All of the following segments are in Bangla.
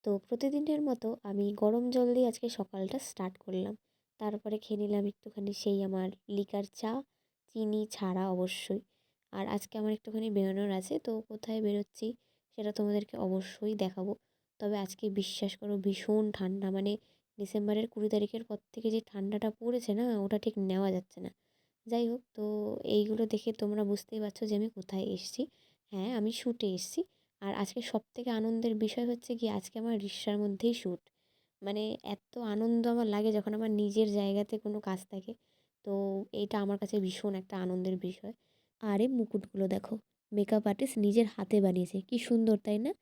তো প্রতিদিনের মতো আমি গরম জল দিয়ে আজকে সকালটা স্টার্ট করলাম। তারপরে খেয়ে নিলাম একটুখানি সেই আমার লিকার চা, চিনি ছাড়া অবশ্যই। আর আজকে আমার একটুখানি বেরোনোর আছে, তো কোথায় বেরোচ্ছি সেটা তোমাদেরকে অবশ্যই দেখাবো। তবে আজকে বিশ্বাস করো ভীষণ ঠান্ডা, মানে ডিসেম্বরের 20 তারিখের পর থেকে যে ঠান্ডাটা পড়েছে না, ওটা ঠিক নেওয়া যাচ্ছে না। যাই হোক, তো এইগুলো দেখে তোমরা বুঝতেই পারছো যে আমি কোথায় এসেছি। হ্যাঁ, আমি শ্যুটে এসেছি। আর আজকে সবথেকে আনন্দের বিষয় হচ্ছে গিয়ে আজকে আমার রিক্সার মধ্যেই শ্যুট। মানে এত আনন্দ আমার লাগে যখন আমার নিজের জায়গাতে কোনো কাজ থাকে। তো এইটা আমার কাছে ভীষণ একটা আনন্দের বিষয়। আর এই মুকুটগুলো দেখো, মেকআপ আর্টিস্ট নিজের হাতে বানিয়েছে, কি সুন্দর তাই না?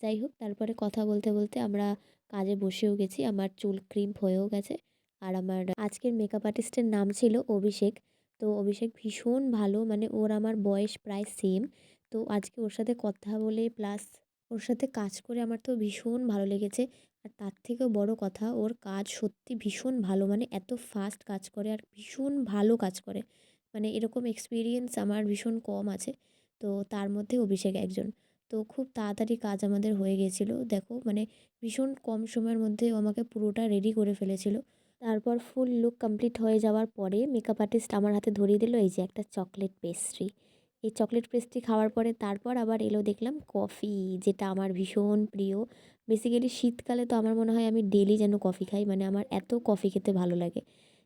যাই হোক, তারপরে কথা বলতে বলতে আমরা কাজে বসেও গেছি, আমার চুল ক্রিম্প হয়েও গেছে। আর আমার আজকের মেকআপ আর্টিস্টের নাম ছিল অভিষেক। তো অভিষেক ভীষণ ভালো, মানে ওর আমার বয়স প্রায় সেম। তো আজকে ওর সাথে কথা বলে প্লাস ওর সাথে কাজ করে আমার তো ভীষণ ভালো লেগেছে। আর তার থেকেও বড় কথা, ওর কাজ সত্যি ভীষণ ভালো, মানে এত ফাস্ট কাজ করে আর ভীষণ ভালো কাজ করে। মানে এরকম এক্সপিরিয়েন্স আমার ভীষণ কম আছে, তো তার মধ্যে অভিষেক একজন। তো খুব তাড়াতাড়ি কাজ আমাদের হয়ে গেছিলো, দেখো মানে ভীষণ কম সময়ের মধ্যে ও আমাকে পুরোটা রেডি করে ফেলেছিল। তারপর ফুল লুক কমপ্লিট হয়ে যাওয়ার পরে মেকআপ আর্টিস্ট আমার হাতে ধরিয়ে দিল এই যে একটা চকলেট পেস্ট্রি। এই চকলেট পেস্ট্রি খাওয়ার পরে তারপর আবার এলো দেখলাম কফি, যেটা আমার ভীষণ প্রিয়। বেসিক্যালি শীতকালে তো আমার মনে হয় আমি ডেলি যেন কফি খাই, মানে আমার এত কফি খেতে ভালো লাগে।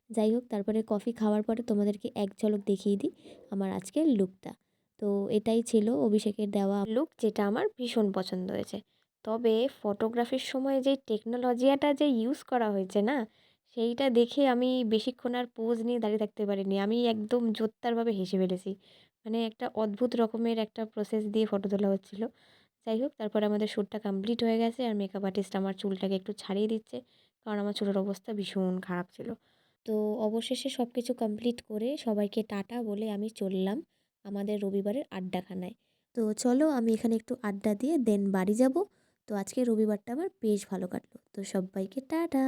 যাই হোক, তারপরে কফি খাওয়ার পরে তোমাদেরকে এক ঝলক দেখিয়ে দিই আমার আজকের লুকটা। তো এটাই ছিল অভিষেকের দেওয়া লুক, যেটা আমার ভীষণ পছন্দ হয়েছে। তবে ফটোগ্রাফির সময় যে টেকনোলজিয়াটা যে ইউজ করা হয়েছে না, সেইটা দেখে আমি বেশিক্ষণ আর পোজ নিয়ে দাঁড়িয়ে থাকতে পারিনি। আমি একদম জোরদারভাবে হেসে ফেলেছি। মানে একটা অদ্ভুত রকমের একটা প্রসেস দিয়ে ফটো তোলা হচ্ছিল। যাই হোক, তারপরে আমাদের শ্যুটটা কমপ্লিট হয়ে গেছে আর মেকআপ আর্টিস্ট আমার চুলটাকে একটু ছাড়িয়ে দিচ্ছে, কারণ আমার চুলের অবস্থা ভীষণ খারাপ ছিল। তো অবশেষে সব কিছু কমপ্লিট করে সবাইকে টাটা বলে আমি চললাম আমাদের রবিবারের আড্ডাখানায়। তো চলো আমি এখানে একটু আড্ডা দিয়ে দেন বাড়ি যাব। তো আজকে রবিবারটা আমার বেশ ভালো কাটলো। তো সবাইকে টাটা।